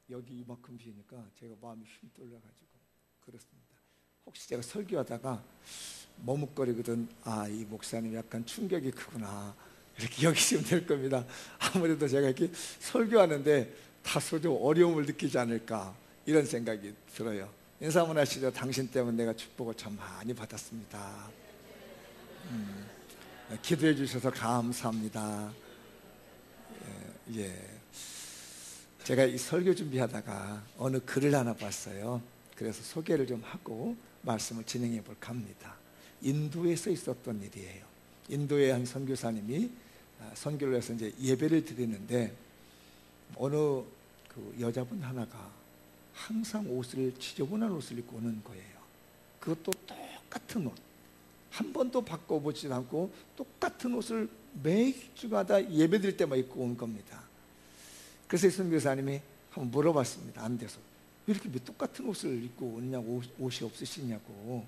여기 이만큼 비니까 제가 마음이 힘 떨려가지고 그렇습니다. 혹시 제가 설교하다가 머뭇거리거든, 이 목사님 약간 충격이 크구나, 이렇게 여기시면 될 겁니다. 아무래도 제가 이렇게 설교하는데 다소 좀 어려움을 느끼지 않을까, 이런 생각이 들어요. 인사 한번 하시죠. 당신 때문에 내가 축복을 참 많이 받았습니다. 기도해 주셔서 감사합니다. 예. 제가 이 설교 준비하다가 어느 글을 하나 봤어요. 그래서 소개를 좀 하고 말씀을 진행해 볼까 합니다. 인도에서 있었던 일이에요. 인도의 한 선교사님이 선교를 해서 이제 예배를 드리는데 어느 그 여자분 하나가 항상 지저분한 옷을 입고 오는 거예요. 그것도 똑같은 옷, 한 번도 바꿔보지 않고 똑같은 옷을 매주마다 예배 드릴 때만 입고 온 겁니다. 그래서 이 선교사님이 한번 물어봤습니다. 안 돼서 왜 이렇게 똑같은 옷을 입고 오냐고, 옷이 없으시냐고.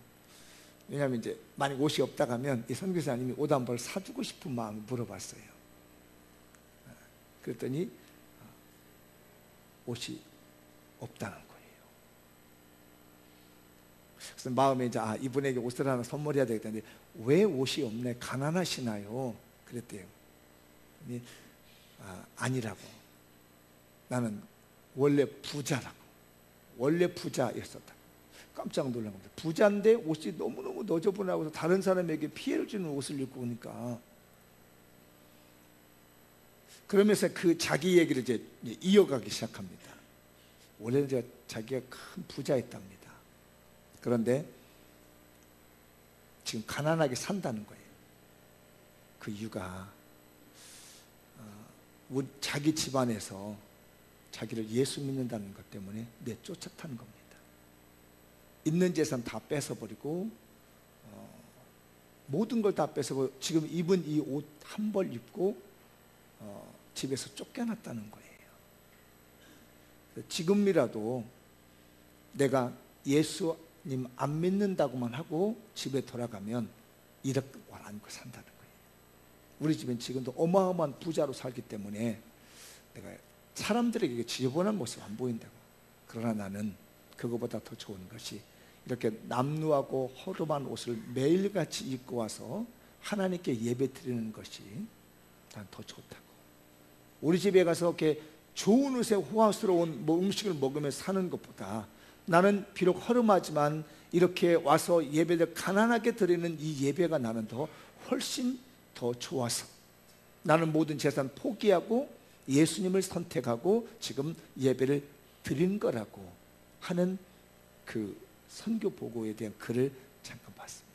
왜냐하면 이제 만약 옷이 없다 하면 이 선교사님이 옷 한 벌 사주고 싶은 마음을 물어봤어요. 그랬더니 옷이 없다는 거예요. 그래서 마음에 이제 이분에게 옷을 하나 선물해야 되겠다는데 왜 옷이 없네, 가난하시나요? 그랬대요. 아니라고. 나는 원래 부자라고. 원래 부자였었다. 깜짝 놀란 겁니다. 부자인데 옷이 너무너무 너저분하고 다른 사람에게 피해를 주는 옷을 입고 오니까. 그러면서 그 자기 얘기를 이제 이어가기 시작합니다. 원래는 자기가 큰 부자였답니다. 그런데 지금 가난하게 산다는 거예요. 그 이유가 자기 집안에서 자기를 예수 믿는다는 것 때문에 내쫓았다는 겁니다. 있는 재산 다 뺏어버리고 모든 걸 다 뺏어버리고 지금 입은 이 옷 한 벌 입고 집에서 쫓겨났다는 거예요. 지금이라도 내가 예수님 안 믿는다고만 하고 집에 돌아가면 이렇게 안고 산다는 거예요. 우리 집은 지금도 어마어마한 부자로 살기 때문에 내가 사람들에게 지저분한 모습 안 보인다고. 그러나 나는 그거보다 더 좋은 것이 이렇게 남루하고 허름한 옷을 매일같이 입고 와서 하나님께 예배 드리는 것이 난 더 좋다고. 우리 집에 가서 이렇게 좋은 옷에 호화스러운 음식을 먹으며 사는 것보다 나는 비록 허름하지만 이렇게 와서 예배를 가난하게 드리는 이 예배가 나는 훨씬 더 좋아서 나는 모든 재산 포기하고 예수님을 선택하고 지금 예배를 드린 거라고 하는 그 선교 보고에 대한 글을 잠깐 봤습니다.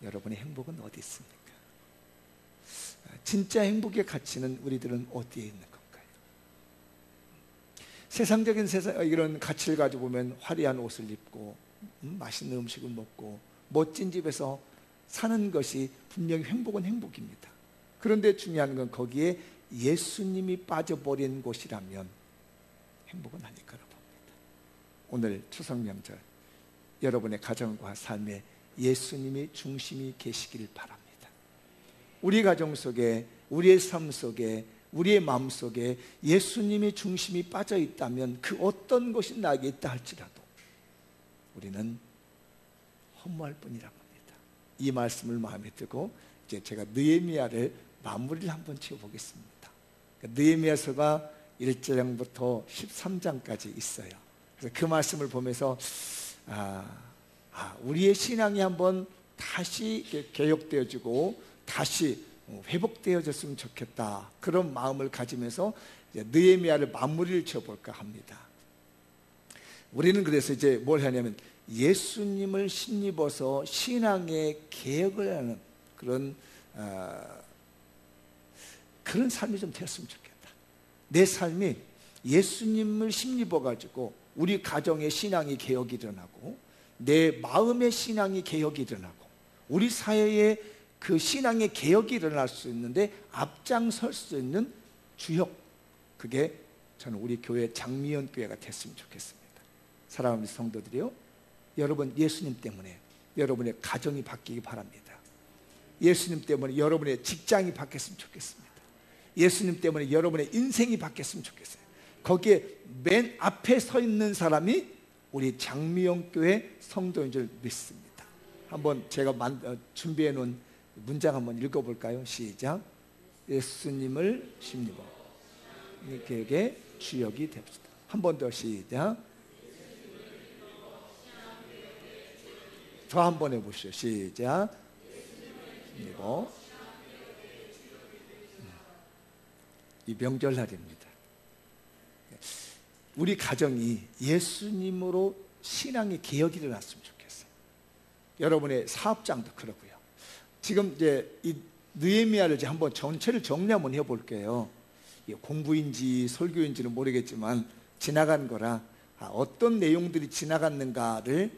여러분의 행복은 어디 있습니까? 진짜 행복의 가치는 우리들은 어디에 있는 건가요? 세상적인 이런 가치를 가지고 보면 화려한 옷을 입고 맛있는 음식을 먹고 멋진 집에서 사는 것이 분명히 행복은 행복입니다. 그런데 중요한 건 거기에 예수님이 빠져버린 곳이라면 행복은 아닐 거라고 봅니다. 오늘 추석 명절 여러분의 가정과 삶에 예수님이 중심이 계시기를 바랍니다. 우리 가정 속에, 우리의 삶 속에, 우리의 마음 속에 예수님이 중심이 빠져 있다면 그 어떤 것이 나에게 있다 할지라도 우리는 허무할 뿐이라고 합니다. 이 말씀을 마음에 두고 이제 제가 느헤미야를 마무리를 한번 지어보겠습니다. 느헤미야서가 1장부터 13장까지 있어요. 그래서 그 말씀을 보면서 우리의 신앙이 한번 다시 개혁되어지고 다시 회복되어졌으면 좋겠다, 그런 마음을 가지면서 느헤미야를 마무리를 지어볼까 합니다. 우리는 그래서 이제 뭘 하냐면 예수님을 힘입어서 신앙의 개혁을 하는 그런 삶이 좀 되었으면 좋겠다. 내 삶이 예수님을 힘입어 가지고 우리 가정의 신앙이 개혁이 일어나고 내 마음의 신앙이 개혁이 일어나고 우리 사회에 그 신앙의 개혁이 일어날 수 있는데 앞장설 수 있는 주역, 그게 저는 우리 교회 장미연 교회가 됐으면 좋겠습니다. 사랑하는 성도들이요, 여러분 예수님 때문에 여러분의 가정이 바뀌기 바랍니다. 예수님 때문에 여러분의 직장이 바뀌었으면 좋겠습니다. 예수님 때문에 여러분의 인생이 바뀌었으면 좋겠어요. 거기에 맨 앞에 서 있는 사람이 우리 장미영 교회 성도인 줄 믿습니다. 한번 제가 준비해 놓은 문장 한번 읽어볼까요? 시작. 예수님을 심리고 그에게 주역이 됩시다. 한 번 더 시작. 더 한 번 해보시죠. 시작. 그리고 이 명절날입니다. 우리 가정이 예수님으로 신앙의 개혁이 일어났으면 좋겠어요. 여러분의 사업장도 그러고요. 지금 이제 이 느헤미야를 이제 한번 전체를 정리 한번 해볼게요. 공부인지 설교인지는 모르겠지만 지나간 거라 어떤 내용들이 지나갔는가를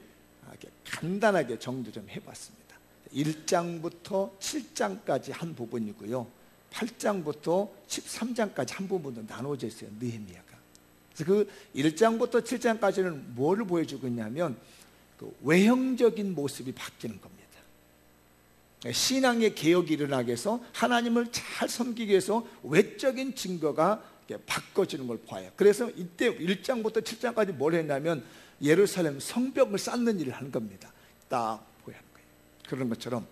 간단하게 정리 좀 해봤습니다. 1장부터 7장까지 한 부분이고요. 8장부터 13장까지 한 부분도 나눠져 있어요. 느헤미야가. 그래서 그 1장부터 7장까지는 뭐를 보여주고 있냐면 그 외형적인 모습이 바뀌는 겁니다. 신앙의 개혁이 일어나게 해서 하나님을 잘 섬기기 위해서 외적인 증거가 바꿔지는 걸 봐요. 그래서 이때 1장부터 7장까지 뭘 했냐면 예루살렘 성벽을 쌓는 일을 하는 겁니다. 딱 보여야 하는 거예요. 그런 것처럼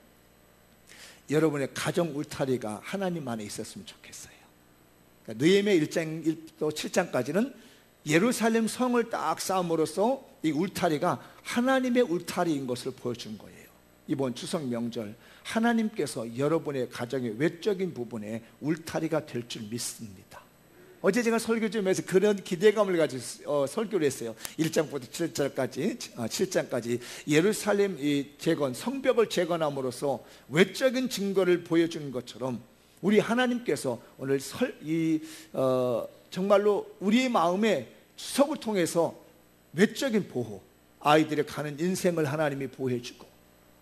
여러분의 가정 울타리가 하나님 안에 있었으면 좋겠어요. 그러니까 느헤미야 1장부터 7장까지는 예루살렘 성을 딱 쌓음으로써 이 울타리가 하나님의 울타리인 것을 보여준 거예요. 이번 추석 명절 하나님께서 여러분의 가정의 외적인 부분에 울타리가 될 줄 믿습니다. 어제 제가 설교 중에서 그런 기대감을 가지고 설교를 했어요. 1장부터 7장까지 예루살렘 재건, 성벽을 재건함으로써 외적인 증거를 보여주는 것처럼 우리 하나님께서 오늘 정말로 우리의 마음에 추석을 통해서 외적인 보호, 아이들이 가는 인생을 하나님이 보호해주고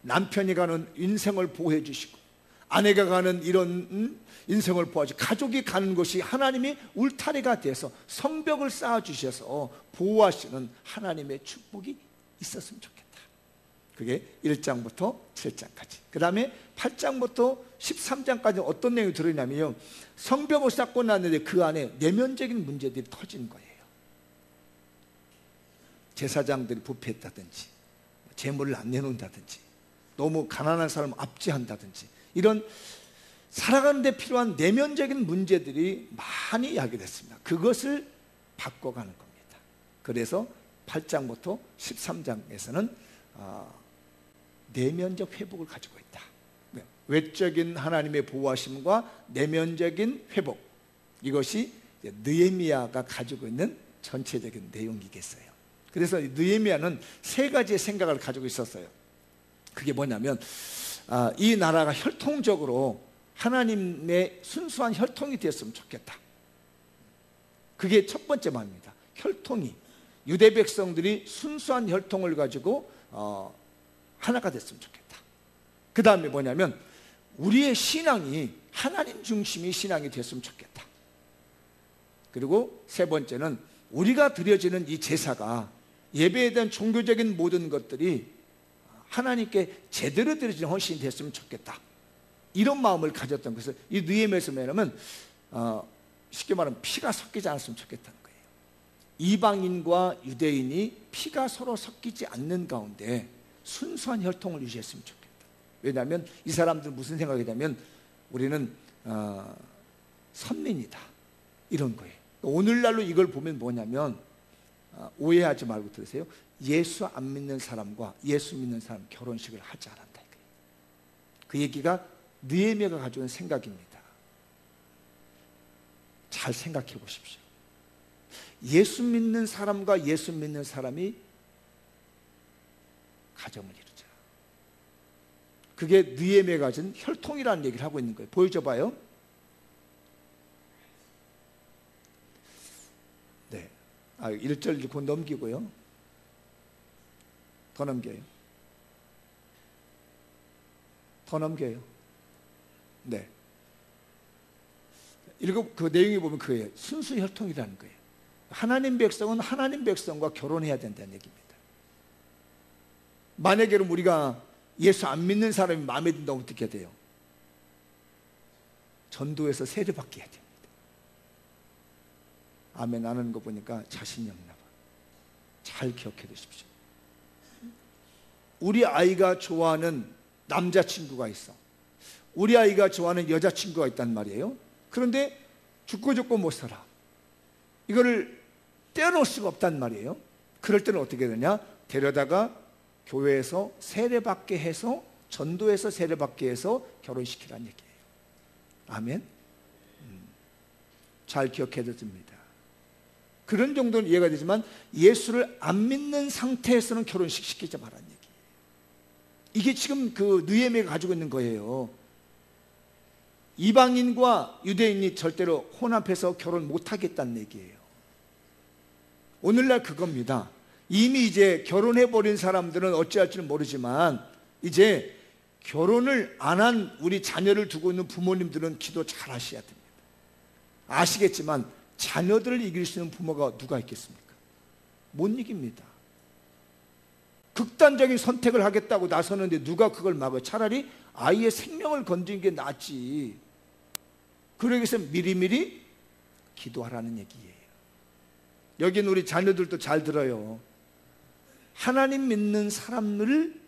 남편이 가는 인생을 보호해 주시고 아내가 가는 이런 인생을 보호하시고 가족이 가는 것이 하나님이 울타리가 돼서 성벽을 쌓아주셔서 보호하시는 하나님의 축복이 있었으면 좋겠다. 그게 1장부터 7장까지. 그 다음에 8장부터 13장까지 어떤 내용이 들어있냐면요, 성벽을 쌓고 났는데 그 안에 내면적인 문제들이 터진 거예요. 제사장들이 부패했다든지 재물을 안 내놓는다든지 너무 가난한 사람을 압제한다든지 이런 살아가는 데 필요한 내면적인 문제들이 많이 야기됐습니다. 그것을 바꿔가는 겁니다. 그래서 8장부터 13장에서는 내면적 회복을 가지고 있다. 외적인 하나님의 보호하심과 내면적인 회복, 이것이 느헤미야가 가지고 있는 전체적인 내용이겠어요. 그래서 느헤미야는 세 가지의 생각을 가지고 있었어요. 그게 뭐냐면 이 나라가 혈통적으로 하나님의 순수한 혈통이 되었으면 좋겠다. 그게 첫 번째 말입니다. 혈통이, 유대 백성들이 순수한 혈통을 가지고 하나가 됐으면 좋겠다. 그 다음에 뭐냐면 우리의 신앙이 하나님 중심의 신앙이 됐으면 좋겠다. 그리고 세 번째는 우리가 드려지는 이 제사가, 예배에 대한 종교적인 모든 것들이 하나님께 제대로 드려지는 헌신이 됐으면 좋겠다. 이런 마음을 가졌던 것을 이 느헤미야에서 말하면 쉽게 말하면 피가 섞이지 않았으면 좋겠다는 거예요. 이방인과 유대인이 피가 서로 섞이지 않는 가운데 순수한 혈통을 유지했으면 좋겠다. 왜냐하면 이 사람들은 무슨 생각이냐면 우리는 선민이다, 이런 거예요. 오늘날로 이걸 보면 뭐냐면 오해하지 말고 들으세요. 예수 안 믿는 사람과 예수 믿는 사람 결혼식을 하지 않았다. 그 얘기가 느헤미야가 가져온 생각입니다. 잘 생각해 보십시오. 예수 믿는 사람과 예수 믿는 사람이 가정을 이루자. 그게 느헤미야가 가진 혈통이라는 얘기를 하고 있는 거예요. 보여줘 봐요. 네. 1절 곧 넘기고요. 더 넘겨요. 더 넘겨요. 네. 그 내용이 보면 그거예요. 순수 혈통이라는 거예요. 하나님 백성은 하나님 백성과 결혼해야 된다는 얘기입니다. 만약에 우리가 예수 안 믿는 사람이 마음에 든다고 어떻게 돼요? 전도해서 세례받게 해야 됩니다. 아멘 안 하는 거 보니까 자신이 없나 봐. 잘 기억해 두십시오. 우리 아이가 좋아하는 남자친구가 있어. 우리 아이가 좋아하는 여자친구가 있단 말이에요. 그런데 죽고 못 살아. 이거를 떼어놓을 수가 없단 말이에요. 그럴 때는 어떻게 되냐? 데려다가 교회에서 세례받게 해서, 전도해서 세례받게 해서 결혼시키라는 얘기예요. 아멘. 잘 기억해 두십니다. 그런 정도는 이해가 되지만 예수를 안 믿는 상태에서는 결혼식 시키지 말라는 얘기예요. 이게 지금 그 느헤미야가 가지고 있는 거예요. 이방인과 유대인이 절대로 혼합해서 결혼 못하겠다는 얘기예요. 오늘날 그겁니다. 이미 이제 결혼해버린 사람들은 어찌할지는 모르지만 이제 결혼을 안 한 우리 자녀를 두고 있는 부모님들은 기도 잘 하셔야 됩니다. 아시겠지만 자녀들을 이길 수 있는 부모가 누가 있겠습니까? 못 이깁니다. 극단적인 선택을 하겠다고 나서는데 누가 그걸 막아요? 차라리 아이의 생명을 건지는 게 낫지. 그러기 위해서 미리미리 기도하라는 얘기예요. 여기는 우리 자녀들도 잘 들어요. 하나님 믿는 사람을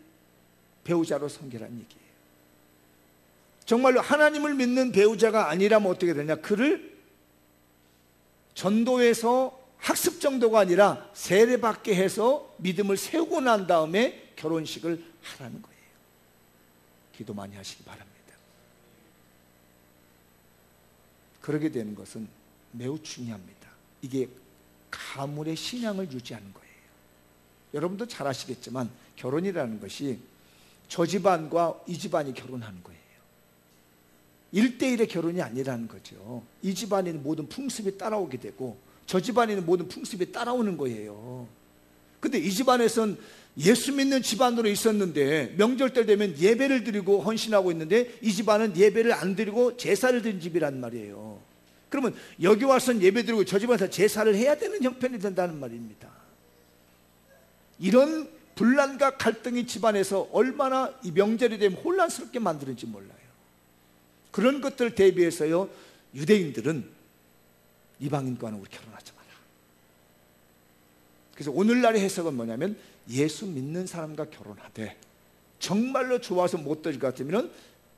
배우자로 섬기라는 얘기예요. 정말로 하나님을 믿는 배우자가 아니라면 어떻게 되냐? 그를 전도해서 학습 정도가 아니라 세례받게 해서 믿음을 세우고 난 다음에 결혼식을 하라는 거예요. 기도 많이 하시기 바랍니다. 그러게 되는 것은 매우 중요합니다. 이게 가문의 신앙을 유지하는 거예요. 여러분도 잘 아시겠지만 결혼이라는 것이 저 집안과 이 집안이 결혼하는 거예요. 1대1의 결혼이 아니라는 거죠. 이 집안에는 모든 풍습이 따라오게 되고 저 집안에는 모든 풍습이 따라오는 거예요. 근데 이 집안에선 예수 믿는 집안으로 있었는데 명절 때 되면 예배를 드리고 헌신하고 있는데 이 집안은 예배를 안 드리고 제사를 드린 집이란 말이에요. 그러면 여기 와서는 예배 드리고 저 집안에서 제사를 해야 되는 형편이 된다는 말입니다. 이런 분란과 갈등이 집안에서 얼마나 이 명절이 되면 혼란스럽게 만드는지 몰라요. 그런 것들을 대비해서요, 유대인들은 이방인과는 우리 결혼하지 마라. 그래서 오늘날의 해석은 뭐냐면 예수 믿는 사람과 결혼하되 정말로 좋아서 못 될 것 같으면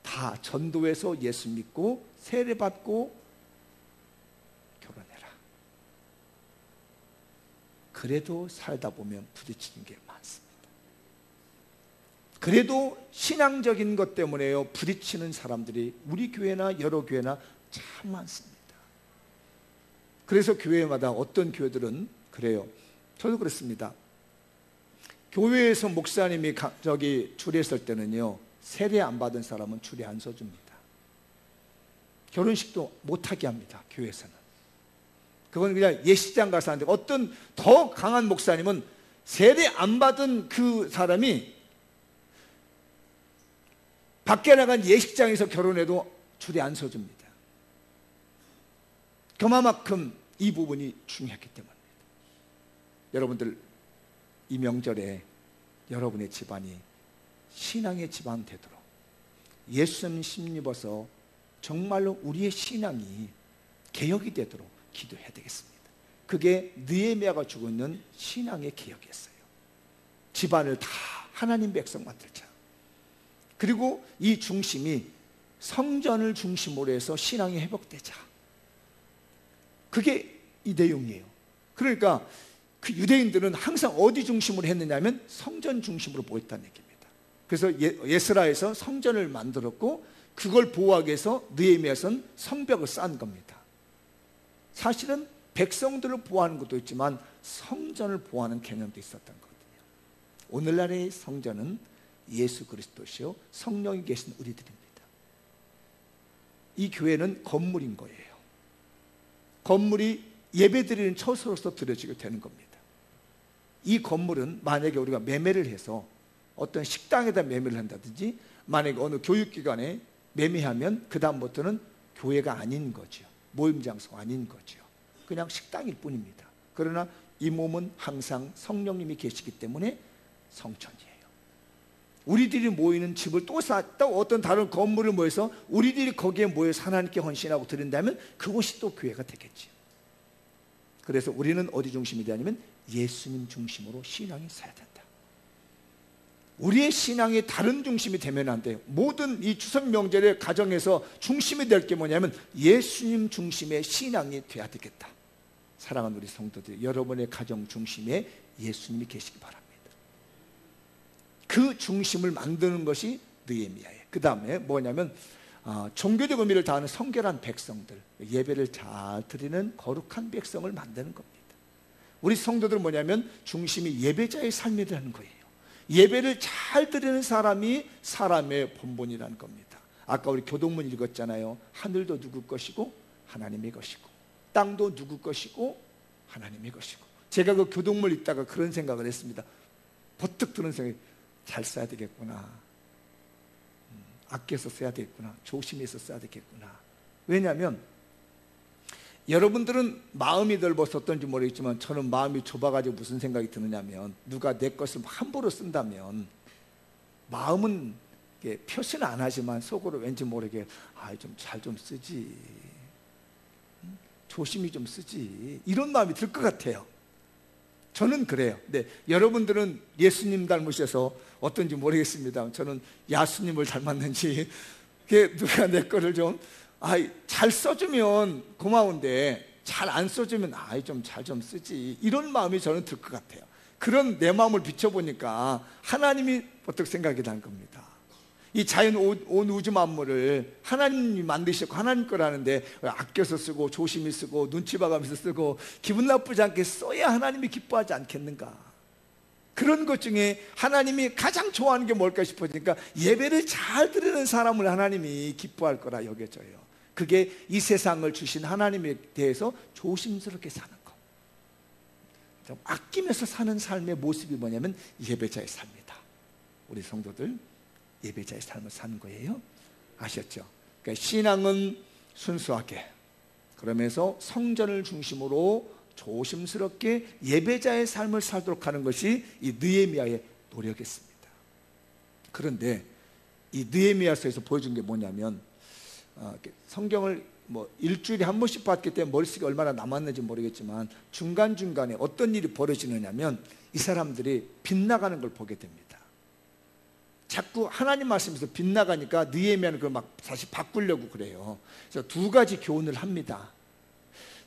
다 전도해서 예수 믿고 세례받고 결혼해라. 그래도 살다 보면 부딪히는 게 많습니다. 그래도 신앙적인 것 때문에요, 부딪히는 사람들이 우리 교회나 여러 교회나 참 많습니다. 그래서 교회마다 어떤 교회들은 그래요. 저도 그렇습니다. 교회에서 목사님이 주례했을 때는요, 세례 안 받은 사람은 주례 안 서줍니다. 결혼식도 못하게 합니다. 교회에서는. 그건 그냥 예식장 가서 하는데, 어떤 더 강한 목사님은 세례 안 받은 그 사람이 밖에 나간 예식장에서 결혼해도 주례 안 서줍니다. 그만큼 이 부분이 중요했기 때문입니다. 여러분들, 이 명절에 여러분의 집안이 신앙의 집안 되도록 예수님 심입어서 정말로 우리의 신앙이 개혁이 되도록 기도해야 되겠습니다. 그게 느헤미야가 주고 있는 신앙의 개혁이었어요. 집안을 다 하나님 백성 만들자. 그리고 이 중심이 성전을 중심으로 해서 신앙이 회복되자. 그게 이 내용이에요. 그러니까 그 유대인들은 항상 어디 중심으로 했느냐면 성전 중심으로 보였다는 얘기입니다. 그래서 예스라에서 성전을 만들었고 그걸 보호하기 위해서 느헤미야에서는 성벽을 쌓은 겁니다. 사실은 백성들을 보호하는 것도 있지만 성전을 보호하는 개념도 있었던 거거든요. 오늘날의 성전은 예수 그리스도시요 성령이 계신 우리들입니다. 이 교회는 건물인 거예요. 건물이 예배드리는 처소로서 드려지게 되는 겁니다. 이 건물은 만약에 우리가 매매를 해서 어떤 식당에다 매매를 한다든지 만약에 어느 교육기관에 매매하면 그 다음부터는 교회가 아닌 거죠. 모임 장소가 아닌 거죠. 그냥 식당일 뿐입니다. 그러나 이 몸은 항상 성령님이 계시기 때문에 성전이에요. 우리들이 모이는 집을 또 어떤 다른 건물을 모여서 우리들이 거기에 모여서 하나님께 헌신하고 드린다면 그곳이 또 교회가 되겠죠. 그래서 우리는 어디 중심이 되냐면 예수님 중심으로 신앙이 서야 된다. 우리의 신앙이 다른 중심이 되면 안 돼요. 모든 이 추석 명절의 가정에서 중심이 될 게 뭐냐면 예수님 중심의 신앙이 돼야 되겠다. 사랑하는 우리 성도들, 여러분의 가정 중심에 예수님이 계시기 바랍니다. 그 중심을 만드는 것이 느헤미야예요. 그 다음에 뭐냐면 종교적 의미를 다하는 성결한 백성들, 예배를 잘 드리는 거룩한 백성을 만드는 겁니다. 우리 성도들은 뭐냐면 중심이 예배자의 삶이라는 거예요. 예배를 잘 드리는 사람이 사람의 본본이라는 겁니다. 아까 우리 교동문 읽었잖아요. 하늘도 누구 것이고 하나님의 것이고, 땅도 누구 것이고 하나님의 것이고. 제가 그 교동문 읽다가 그런 생각을 했습니다. 버뜩 드는 생각이, 잘 써야 되겠구나, 아껴서 써야 되겠구나, 조심해서 써야 되겠구나. 왜냐하면 여러분들은 마음이 넓어서 어떤지 모르겠지만 저는 마음이 좁아가지고 무슨 생각이 드느냐면, 누가 내 것을 함부로 쓴다면 마음은 표시는 안 하지만 속으로 왠지 모르게 좀 잘 좀 쓰지, 조심히 좀 쓰지, 이런 마음이 들 것 같아요. 저는 그래요. 근데 여러분들은 예수님 닮으셔서 어떤지 모르겠습니다. 저는 야수님을 닮았는지 누가 내 거를 좀 잘 써주면 고마운데 잘 안 써주면 좀 잘 좀 쓰지, 이런 마음이 저는 들 것 같아요. 그런 내 마음을 비춰보니까 하나님이 어떻게 생각이 나는 겁니다. 이 자연 온 우주 만물을 하나님이 만드셨고 하나님 거라는데 왜 아껴서 쓰고 조심히 쓰고 눈치 봐가면서 쓰고 기분 나쁘지 않게 써야 하나님이 기뻐하지 않겠는가. 그런 것 중에 하나님이 가장 좋아하는 게 뭘까 싶어지니까 예배를 잘 드리는 사람을 하나님이 기뻐할 거라 여겨져요. 그게 이 세상을 주신 하나님에 대해서 조심스럽게 사는 것, 좀 아끼면서 사는 삶의 모습이 뭐냐면 예배자의 삶이다. 우리 성도들 예배자의 삶을 사는 거예요. 아셨죠? 그러니까 신앙은 순수하게, 그러면서 성전을 중심으로 조심스럽게 예배자의 삶을 살도록 하는 것이 이 느헤미야의 노력이었습니다. 그런데 이 느헤미야서에서 보여준 게 뭐냐면, 성경을 일주일에 한 번씩 봤기 때문에 머릿속에 얼마나 남았는지 모르겠지만 중간중간에 어떤 일이 벌어지느냐면 이 사람들이 빗나가는 걸 보게 됩니다. 자꾸 하나님 말씀에서 빗나가니까 느헤미야는 그걸 막 다시 바꾸려고 그래요. 그래서 두 가지 교훈을 합니다.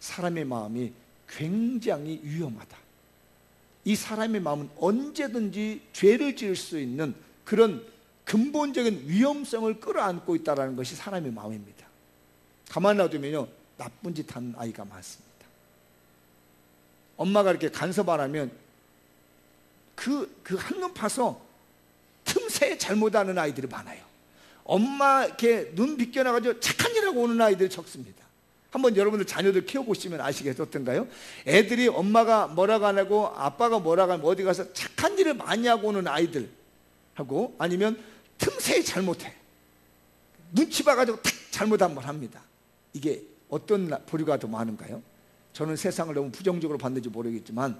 사람의 마음이 굉장히 위험하다. 이 사람의 마음은 언제든지 죄를 지을 수 있는 그런 근본적인 위험성을 끌어안고 있다는 것이 사람의 마음입니다. 가만히 놔두면요, 나쁜 짓 하는 아이가 많습니다. 엄마가 이렇게 간섭 안 하면 그 한눈 파서 틈새에 잘못하는 아이들이 많아요. 엄마 이렇게 눈 비껴나가지고 착한 일 하고 오는 아이들이 적습니다. 한번 여러분들 자녀들 키워보시면 아시겠죠? 어떤가요? 애들이 엄마가 뭐라고 안 하고 아빠가 뭐라고 하면 어디 가서 착한 일을 많이 하고 오는 아이들 하고, 아니면 틈새에 잘못해, 눈치 봐가지고 탁 잘못 한번 합니다. 이게 어떤 부류가 더 많은가요? 저는 세상을 너무 부정적으로 봤는지 모르겠지만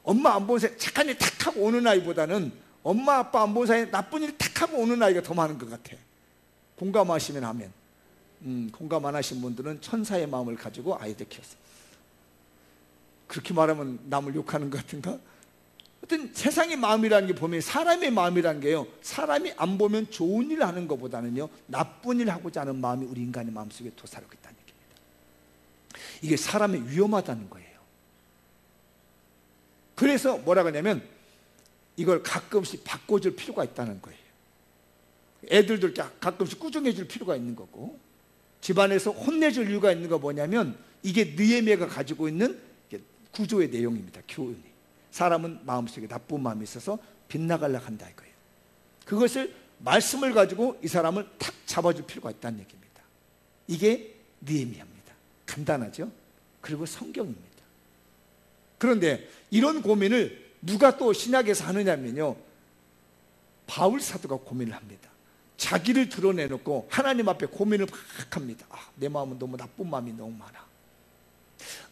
엄마 안 본 사이에 착한 일 탁 하고 오는 아이보다는 엄마 아빠 안 본 사이에 나쁜 일 탁 하고 오는 아이가 더 많은 것 같아. 공감하시면 하면. 공감 안 하신 분들은 천사의 마음을 가지고 아이들 키웠어요. 그렇게 말하면 남을 욕하는 것 같은가? 어떤 세상의 마음이라는 게 보면 사람의 마음이라는 게요, 사람이 안 보면 좋은 일 하는 것보다는요 나쁜 일 하고자 하는 마음이 우리 인간의 마음속에 도사하고 있다는 얘기입니다. 이게 사람이 위험하다는 거예요. 그래서 뭐라고 하냐면 이걸 가끔씩 바꿔줄 필요가 있다는 거예요. 애들도 가끔씩 꾸중해줄 필요가 있는 거고, 집안에서 혼내줄 이유가 있는 거 뭐냐면 이게 느헤미야가 가지고 있는 구조의 내용입니다. 교훈이. 사람은 마음속에 나쁜 마음이 있어서 빗나가려고 한다 이거예요. 그것을 말씀을 가지고 이 사람을 탁 잡아줄 필요가 있다는 얘기입니다. 이게 느헤미야입니다. 간단하죠? 그리고 성경입니다. 그런데 이런 고민을 누가 또 신약에서 하느냐면요, 바울 사도가 고민을 합니다. 자기를 드러내놓고 하나님 앞에 고민을 막 합니다. 내 마음은 너무 나쁜 마음이 너무 많아.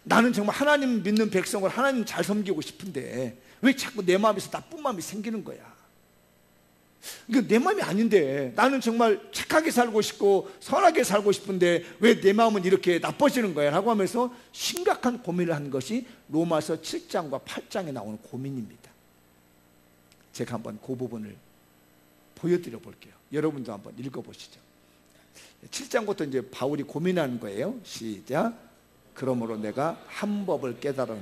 나는 정말 하나님 믿는 백성을 하나님 잘 섬기고 싶은데 왜 자꾸 내 마음에서 나쁜 마음이 생기는 거야. 이거 내 마음이 아닌데, 나는 정말 착하게 살고 싶고 선하게 살고 싶은데 왜 내 마음은 이렇게 나빠지는 거야? 라고 하면서 심각한 고민을 한 것이 로마서 7장과 8장에 나오는 고민입니다. 제가 한번 그 부분을 보여드려 볼게요. 여러분도 한번 읽어보시죠. 7장부터 이제 바울이 고민하는 거예요. 시작. 그러므로 내가 한 법을 깨달은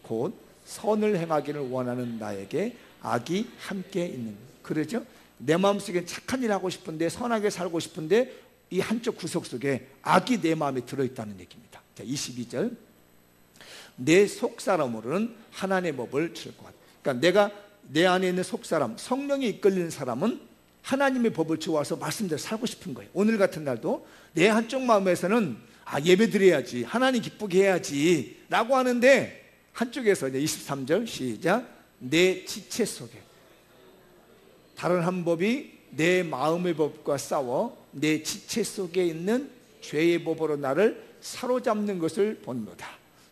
곧 선을 행하기를 원하는 나에게 악이 함께 있는, 그러죠? 내 마음속에 착한 일 하고 싶은데 선하게 살고 싶은데 이 한쪽 구석 속에 악이 내 마음에 들어있다는 얘기입니다. 자, 22절. 내 속사람으로는 하나님의 법을 줄 것 같아. 그러니까 내가 내 안에 있는 속사람, 성령이 이끌리는 사람은 하나님의 법을 좋아서 말씀대로 살고 싶은 거예요. 오늘 같은 날도 내 한쪽 마음에서는 예배 드려야지, 하나님 기쁘게 해야지 라고 하는데, 한쪽에서 이제 23절 시작. 내 지체 속에 다른 한 법이 내 마음의 법과 싸워 내 지체 속에 있는 죄의 법으로 나를 사로잡는 것을 본노다.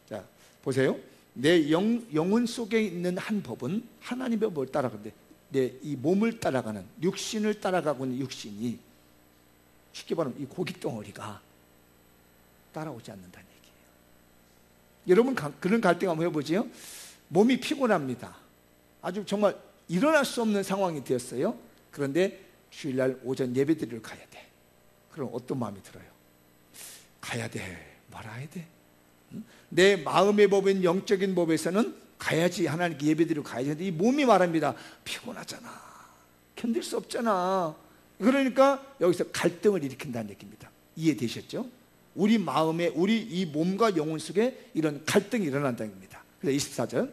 자, 보세요. 내 영혼 속에 있는 한 법은 하나님의 법을 따라가는데, 내 이 몸을 따라가는, 육신을 따라가고 있는 육신이, 쉽게 말하면 이 고깃덩어리가 따라오지 않는다는 얘기예요. 여러분 그런 갈등 한번 해보지요. 몸이 피곤합니다. 아주 정말 일어날 수 없는 상황이 되었어요. 그런데 주일날 오전 예배드리러 가야 돼. 그럼 어떤 마음이 들어요? 가야 돼, 말아야 돼. 내 마음의 법인 영적인 법에서는 가야지, 하나님께 예배드리러 가야지. 근데 이 몸이 말합니다. 피곤하잖아, 견딜 수 없잖아. 그러니까 여기서 갈등을 일으킨다는 얘기입니다. 이해되셨죠? 우리 마음에, 우리 이 몸과 영혼 속에 이런 갈등이 일어난다는 얘기입니다. 그래서 24절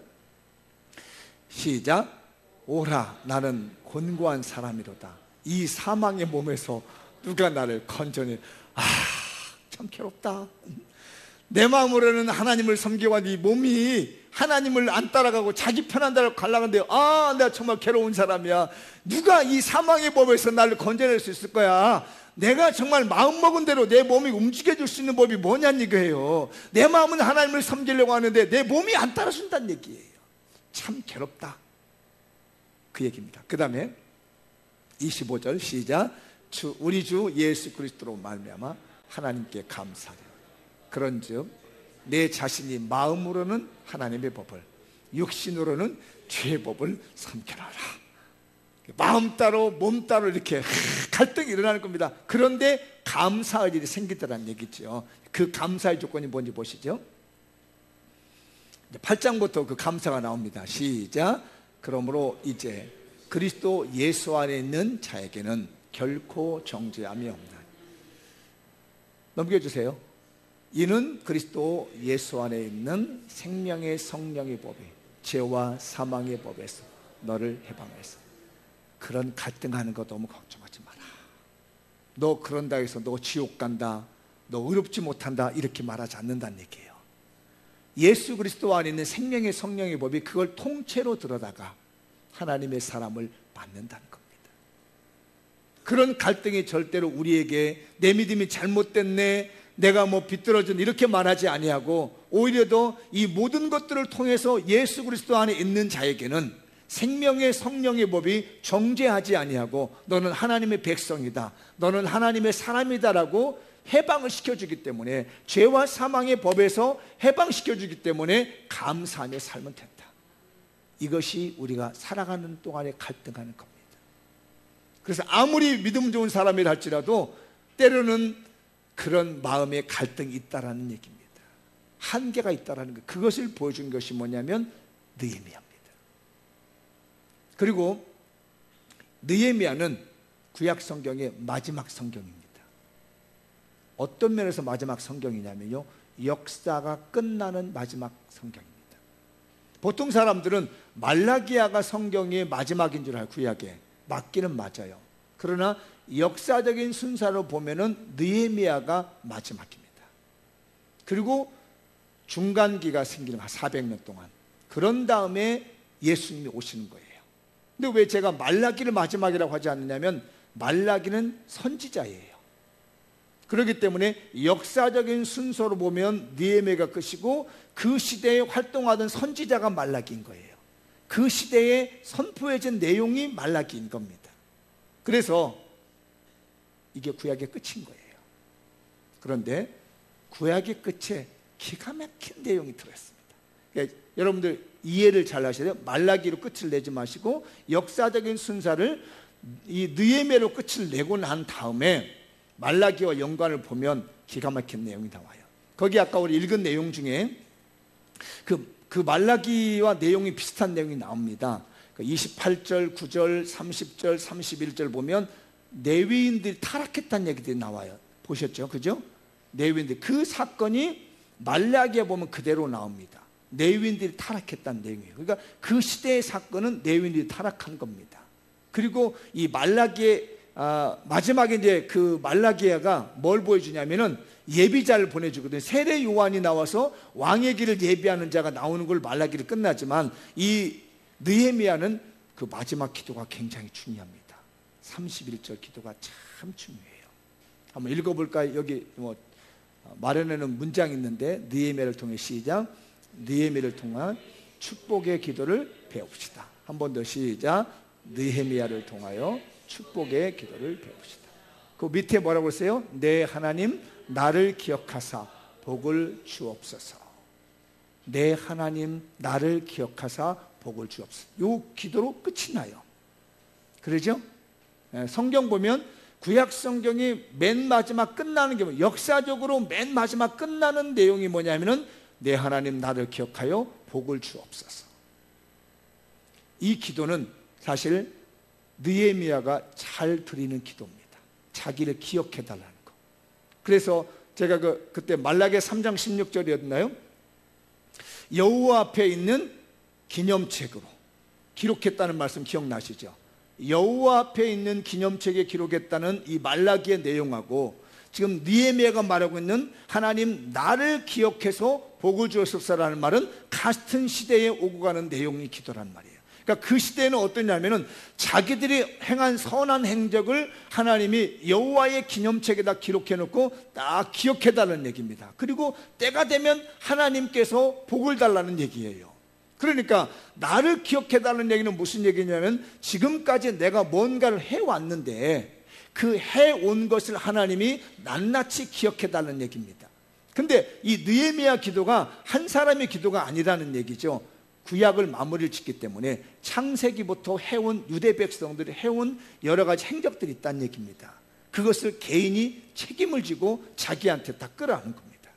시작. 오라, 나는 곤고한 사람이로다. 이 사망의 몸에서 누가 나를 건져내. 참 괴롭다. 내 마음으로는 하나님을 섬기고 이 몸이 하나님을 안 따라가고 자기 편한 대로 가려는데, 내가 정말 괴로운 사람이야. 누가 이 사망의 법에서 나를 건져낼 수 있을 거야? 내가 정말 마음먹은 대로 내 몸이 움직여줄 수 있는 법이 뭐냐는 얘기예요. 내 마음은 하나님을 섬기려고 하는데 내 몸이 안 따라준다는 얘기예요. 참 괴롭다, 그 얘기입니다. 그 다음에 25절 시작. 우리 주 예수 그리스도로 말미암아 하나님께 감사하려. 그런즉 내 자신이 마음으로는 하나님의 법을, 육신으로는 죄의 법을 삼켜라라. 마음 따로 몸 따로 이렇게 갈등이 일어나는 겁니다. 그런데 감사할 일이 생기더라는 얘기죠. 그 감사의 조건이 뭔지 보시죠. 8장부터 그 감사가 나옵니다. 시작. 그러므로 이제 그리스도 예수 안에 있는 자에게는 결코 정죄함이 없나니. 넘겨주세요. 이는 그리스도 예수 안에 있는 생명의 성령의 법이 죄와 사망의 법에서 너를 해방해서. 그런 갈등하는 거 너무 걱정하지 마라. 너 그런다 해서 너 지옥 간다, 너 의롭지 못한다, 이렇게 말하지 않는다는 얘기예요. 예수 그리스도 안에 있는 생명의 성령의 법이 그걸 통째로 들어다가 하나님의 사람을 만든다는 겁니다. 그런 갈등이 절대로 우리에게 내 믿음이 잘못됐네, 내가 비뚤어진, 이렇게 말하지 아니하고, 오히려 더 이 모든 것들을 통해서 예수 그리스도 안에 있는 자에게는 생명의 성령의 법이 정죄하지 아니하고 너는 하나님의 백성이다, 너는 하나님의 사람이다라고 해방을 시켜주기 때문에, 죄와 사망의 법에서 해방시켜주기 때문에 감사하며 살면 된다. 이것이 우리가 살아가는 동안에 갈등하는 겁니다. 그래서 아무리 믿음 좋은 사람이라 할지라도 때로는 그런 마음의 갈등이 있다라는 얘기입니다. 한계가 있다라는 것, 그것을 보여준 것이 뭐냐면 느헤미야입니다. 그리고 느헤미야는 구약 성경의 마지막 성경입니다. 어떤 면에서 마지막 성경이냐면요, 역사가 끝나는 마지막 성경입니다. 보통 사람들은 말라기야가 성경의 마지막인 줄 알고, 구약에 맞기는 맞아요. 그러나 역사적인 순서로 보면은 느헤미야가 마지막입니다. 그리고 중간기가 생기는 400년 동안, 그런 다음에 예수님이 오시는 거예요. 근데 왜 제가 말라기를 마지막이라고 하지 않느냐면, 말라기는 선지자예요. 그렇기 때문에 역사적인 순서로 보면 느헤미야가 끝이고, 그 시대에 활동하던 선지자가 말라기인 거예요. 그 시대에 선포해진 내용이 말라기인 겁니다. 그래서 이게 구약의 끝인 거예요. 그런데 구약의 끝에 기가 막힌 내용이 들어있습니다. 그러니까 여러분들 이해를 잘 하셔야 돼요. 말라기로 끝을 내지 마시고 역사적인 순서를 이 느헤미야로 끝을 내고 난 다음에 말라기와 연관을 보면 기가 막힌 내용이 나와요. 거기 아까 우리 읽은 내용 중에 그 말라기와 내용이 비슷한 내용이 나옵니다. 28절, 9절, 30절, 31절 보면 레위인들이 타락했다는 얘기들이 나와요. 보셨죠? 그죠? 레위인들, 그 사건이 말라기에 보면 그대로 나옵니다. 레위인들이 타락했다는 내용이에요. 그러니까 그 시대의 사건은 레위인들이 타락한 겁니다. 그리고 이 말라기의 마지막에 이제 그 말라기야가 뭘 보여주냐면은 예비자를 보내주거든요. 세례 요한이 나와서 왕의 길을 예비하는 자가 나오는 걸 말라기를 끝나지만 이 느헤미야는 그 마지막 기도가 굉장히 중요합니다. 31절 기도가 참 중요해요. 한번 읽어볼까요? 여기 뭐 마련해놓은 문장이 있는데 느헤미야를 통해 시작. 느헤미야를 통한 축복의 기도를 배웁시다. 한 번 더 시작. 느헤미야를 통하여 축복의 기도를 배웁시다. 그 밑에 뭐라고 했어요? 내 하나님 나를 기억하사 복을 주옵소서. 내 하나님 나를 기억하사 복을 주옵소서. 이 기도로 끝이 나요. 그러죠? 성경 보면 구약 성경이 맨 마지막 끝나는 게 역사적으로 맨 마지막 끝나는 내용이 뭐냐면은 내 하나님 나를 기억하여 복을 주옵소서. 이 기도는 사실 느헤미야가 잘 드리는 기도입니다. 자기를 기억해 달라는 거. 그래서 제가 그때 말라기 3장 16절이었나요? 여호와 앞에 있는 기념책으로 기록했다는 말씀 기억나시죠? 여호와 앞에 있는 기념책에 기록했다는 이 말라기의 내용하고 지금 느헤미야가 말하고 있는 하나님 나를 기억해서 복을 주옵소서라는 말은 같은 시대에 오고 가는 내용이 기도란 말이에요. 그러니까 그 시대에는 어떠냐면은 자기들이 행한 선한 행적을 하나님이 여호와의 기념책에다 기록해 놓고 딱 기억해 달라는 얘기입니다. 그리고 때가 되면 하나님께서 복을 달라는 얘기예요. 그러니까 나를 기억해 달라는 얘기는 무슨 얘기냐면 지금까지 내가 뭔가를 해왔는데 그 해온 것을 하나님이 낱낱이 기억해 달라는 얘기입니다. 근데 이 느헤미야 기도가 한 사람의 기도가 아니라는 얘기죠. 구약을 마무리를 짓기 때문에 창세기부터 해온 유대 백성들이 해온 여러 가지 행적들이 있다는 얘기입니다. 그것을 개인이 책임을 지고 자기한테 다 끌어안는 겁니다.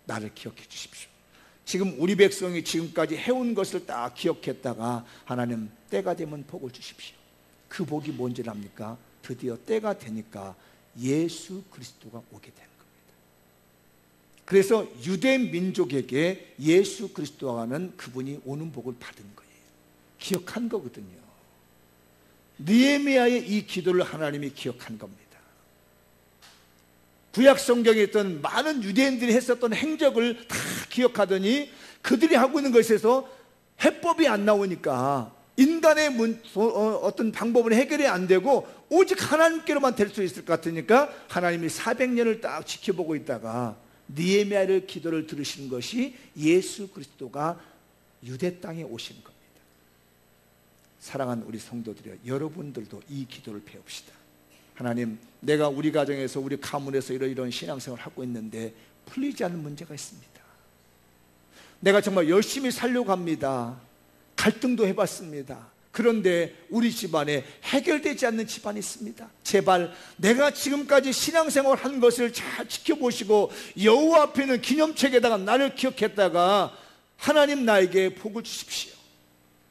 나를 기억해 주십시오. 지금 우리 백성이 지금까지 해온 것을 다 기억했다가 하나님 때가 되면 복을 주십시오. 그 복이 뭔지 압니까? 드디어 때가 되니까 예수 그리스도가 오게 되는 겁니다. 그래서 유대 민족에게 예수 그리스도와는 그분이 오는 복을 받은 거예요. 기억한 거거든요. 느헤미야의 이 기도를 하나님이 기억한 겁니다. 구약 성경에 있던 많은 유대인들이 했었던 행적을 다 기억하더니 그들이 하고 있는 것에서 해법이 안 나오니까 인간의 어떤 방법은 해결이 안 되고 오직 하나님께로만 될 수 있을 것 같으니까 하나님이 400년을 딱 지켜보고 있다가 느헤미야의 기도를 들으신 것이 예수 그리스도가 유대 땅에 오신 겁니다. 사랑하는 우리 성도들이여, 여러분들도 이 기도를 배웁시다. 하나님, 내가 우리 가정에서 우리 가문에서 이런 신앙생활을 하고 있는데 풀리지 않는 문제가 있습니다. 내가 정말 열심히 살려고 합니다. 갈등도 해봤습니다. 그런데 우리 집안에 해결되지 않는 집안이 있습니다. 제발 내가 지금까지 신앙생활 한 것을 잘 지켜보시고 여호와 앞에 있는 기념책에다가 나를 기억했다가 하나님 나에게 복을 주십시오.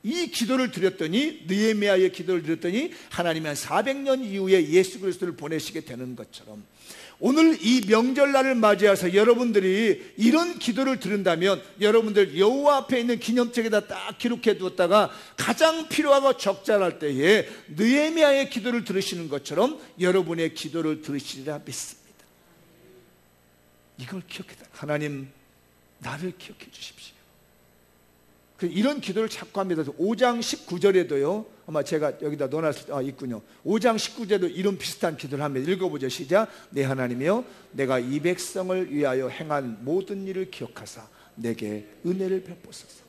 이 기도를 드렸더니, 느헤미야의 기도를 드렸더니 하나님이 한 400년 이후에 예수 그리스도를 보내시게 되는 것처럼 오늘 이 명절날을 맞이해서 여러분들이 이런 기도를 드린다면 여러분들 여호와 앞에 있는 기념책에다 딱 기록해 두었다가 가장 필요하고 적절할 때에 느헤미야의 기도를 들으시는 것처럼 여러분의 기도를 들으시리라 믿습니다. 이걸 기억해다. 하나님 나를 기억해 주십시오. 이런 기도를 자꾸 합니다. 5장 19절에도요 아마 제가 여기다 넣어놨을 있군요. 5장 19절에도 이런 비슷한 기도를 합니다. 읽어보죠. 시작. 내 하나님이여, 내가 이 백성을 위하여 행한 모든 일을 기억하사 내게 은혜를 베푸소서.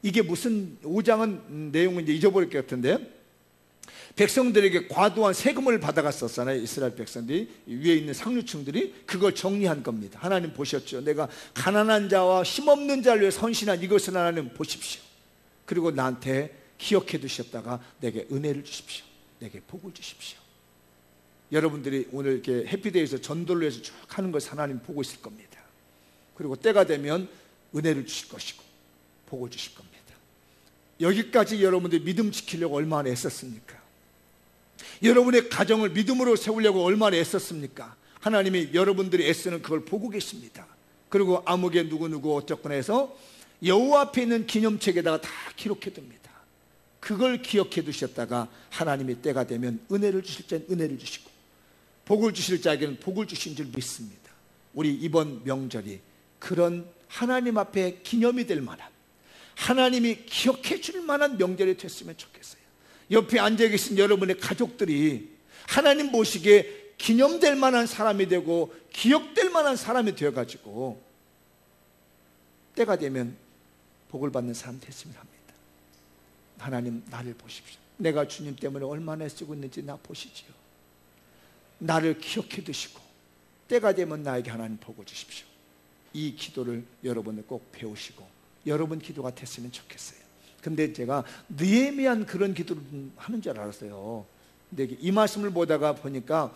이게 무슨 5장은 내용은 이제 잊어버릴 것 같은데 백성들에게 과도한 세금을 받아갔었잖아요. 이스라엘 백성들이, 위에 있는 상류층들이 그걸 정리한 겁니다. 하나님 보셨죠? 내가 가난한 자와 힘없는 자를 위해 헌신한 이것을 하나님 보십시오. 그리고 나한테 기억해 두셨다가 내게 은혜를 주십시오. 내게 복을 주십시오. 여러분들이 오늘 이렇게 해피데이에서 전도를 해서 쭉 하는 것을 하나님 보고 있을 겁니다. 그리고 때가 되면 은혜를 주실 것이고 복을 주실 겁니다. 여기까지 여러분들이 믿음 지키려고 얼마나 애썼습니까? 여러분의 가정을 믿음으로 세우려고 얼마나 애썼습니까? 하나님이 여러분들이 애쓰는 그걸 보고 계십니다. 그리고 암흑의 누구누구 어쨌거나 해서 여호와 앞에 있는 기념책에다가 다 기록해 둡니다. 그걸 기억해 두셨다가 하나님이 때가 되면 은혜를 주실 자는 은혜를 주시고 복을 주실 자에게는 복을 주신 줄 믿습니다. 우리 이번 명절이 그런 하나님 앞에 기념이 될 만한, 하나님이 기억해 줄 만한 명절이 됐으면 좋겠어요. 옆에 앉아 계신 여러분의 가족들이 하나님 보시기에 기념될 만한 사람이 되고 기억될 만한 사람이 되어가지고 때가 되면 복을 받는 사람 됐으면 합니다. 하나님 나를 보십시오. 내가 주님 때문에 얼마나 애쓰고 있는지 나 보시지요. 나를 기억해 두시고 때가 되면 나에게 하나님 복을 주십시오. 이 기도를 여러분은 꼭 배우시고 여러분 기도가 됐으면 좋겠어요. 근데 제가 느헤미야는 그런 기도를 하는 줄 알았어요. 근데 이 말씀을 보다가 보니까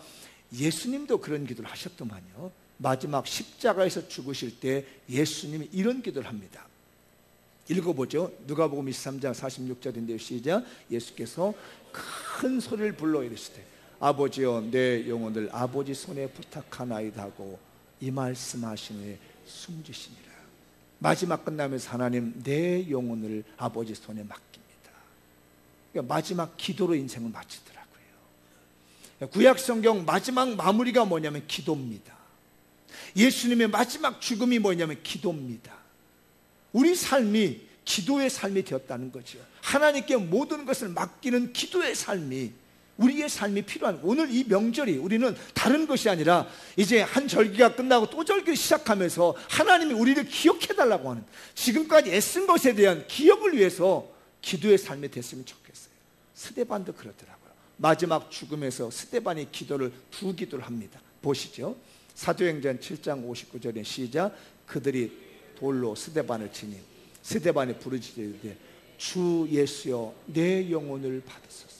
예수님도 그런 기도를 하셨더만요. 마지막 십자가에서 죽으실 때 예수님이 이런 기도를 합니다. 읽어보죠. 누가복음 23장 46절인데요. 시작. 예수께서 큰 소리를 불러 이르시되 아버지여 내 영혼을 아버지 손에 부탁하나이다 하고 이 말씀하시니 숨지시니라. 마지막 끝나면서 하나님 내 영혼을 아버지 손에 맡깁니다. 그러니까 마지막 기도로 인생을 마치더라고요. 구약 성경 마지막 마무리가 뭐냐면 기도입니다. 예수님의 마지막 죽음이 뭐냐면 기도입니다. 우리 삶이 기도의 삶이 되었다는 거죠. 하나님께 모든 것을 맡기는 기도의 삶이 우리의 삶이 필요한, 오늘 이 명절이 우리는 다른 것이 아니라 이제 한 절기가 끝나고 또 절기를 시작하면서 하나님이 우리를 기억해달라고 하는, 지금까지 애쓴 것에 대한 기억을 위해서 기도의 삶이 됐으면 좋겠어요. 스데반도 그렇더라고요. 마지막 죽음에서 스데반이 기도를 두 기도를 합니다. 보시죠. 사도행전 7장 59절에 시작. 그들이 돌로 스데반을 치니 스데반이 부르짖으되 주 예수여 내 영혼을 받으소서.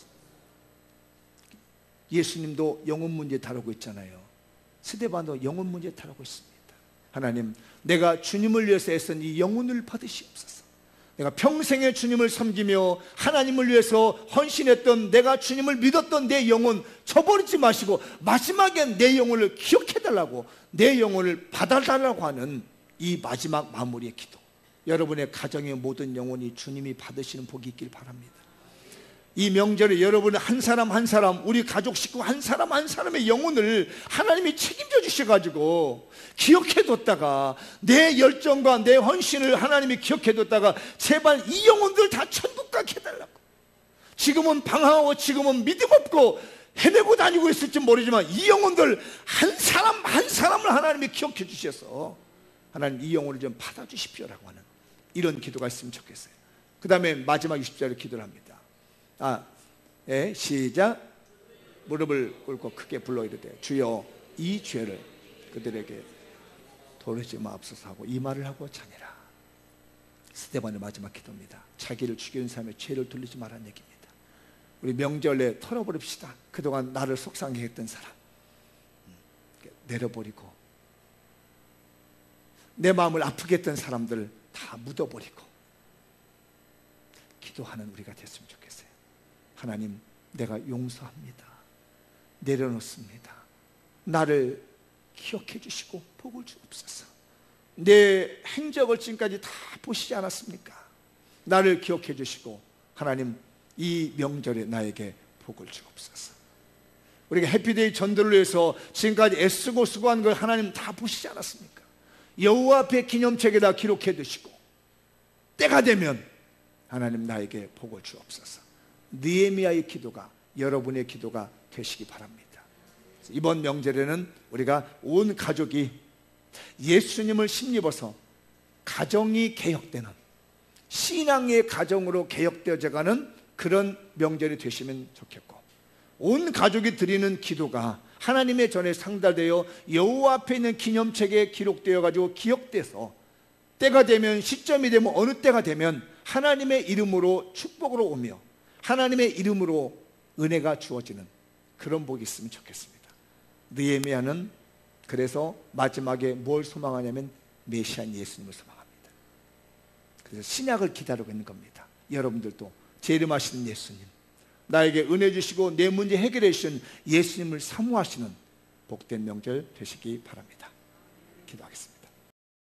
예수님도 영혼 문제 다루고 있잖아요. 스데반도 영혼 문제 다루고 있습니다. 하나님 내가 주님을 위해서 애쓴 이 영혼을 받으시옵소서. 내가 평생에 주님을 섬기며 하나님을 위해서 헌신했던, 내가 주님을 믿었던 내 영혼 저버리지 마시고 마지막엔 내 영혼을 기억해달라고, 내 영혼을 받아달라고 하는 이 마지막 마무리의 기도, 여러분의 가정의 모든 영혼이 주님이 받으시는 복이 있길 바랍니다. 이 명절에 여러분 한 사람 한 사람, 우리 가족 식구 한 사람 한 사람의 영혼을 하나님이 책임져 주셔가지고 기억해뒀다가, 내 열정과 내 헌신을 하나님이 기억해뒀다가 제발 이 영혼들 다 천국 가게 해달라고. 지금은 방황하고 지금은 믿음 없고 헤매고 다니고 있을지 모르지만 이 영혼들 한 사람 한 사람을 하나님이 기억해 주셔서 하나님 이 영혼을 좀 받아주십시오라고 하는 이런 기도가 있으면 좋겠어요. 그 다음에 마지막 20절에 기도를 합니다. 시작. 무릎을 꿇고 크게 불러 이르되 주여 이 죄를 그들에게 돌리지 마옵소서 하고 이 말을 하고 자니라. 스데반의 마지막 기도입니다. 자기를 죽이는 사람의 죄를 돌리지 말라는 얘기입니다. 우리 명절에 털어버립시다. 그동안 나를 속상해 했던 사람 내려버리고, 내 마음을 아프게 했던 사람들 다 묻어버리고 기도하는 우리가 됐으면 좋겠어요. 하나님 내가 용서합니다. 내려놓습니다. 나를 기억해 주시고 복을 주옵소서. 내 행적을 지금까지 다 보시지 않았습니까? 나를 기억해 주시고 하나님 이 명절에 나에게 복을 주옵소서. 우리가 해피데이 전도를 위해서 지금까지 애쓰고 수고한 걸 하나님 다 보시지 않았습니까? 여호와 앞에 기념책에다 기록해 두시고 때가 되면 하나님 나에게 복을 주옵소서. 느헤미야의 기도가 여러분의 기도가 되시기 바랍니다. 이번 명절에는 우리가 온 가족이 예수님을 힘입어서 가정이 개혁되는, 신앙의 가정으로 개혁되어져가는 그런 명절이 되시면 좋겠고, 온 가족이 드리는 기도가 하나님의 전에 상달되어 여호와 앞에 있는 기념책에 기록되어 가지고 기억돼서 때가 되면, 시점이 되면, 어느 때가 되면 하나님의 이름으로 축복으로 오며 하나님의 이름으로 은혜가 주어지는 그런 복이 있으면 좋겠습니다. 느헤미야는 그래서 마지막에 뭘 소망하냐면 메시아인 예수님을 소망합니다. 그래서 신약을 기다리고 있는 겁니다. 여러분들도 재림하시는 예수님, 나에게 은혜 주시고 내 문제 해결해 주신 예수님을 사모하시는 복된 명절 되시기 바랍니다. 기도하겠습니다.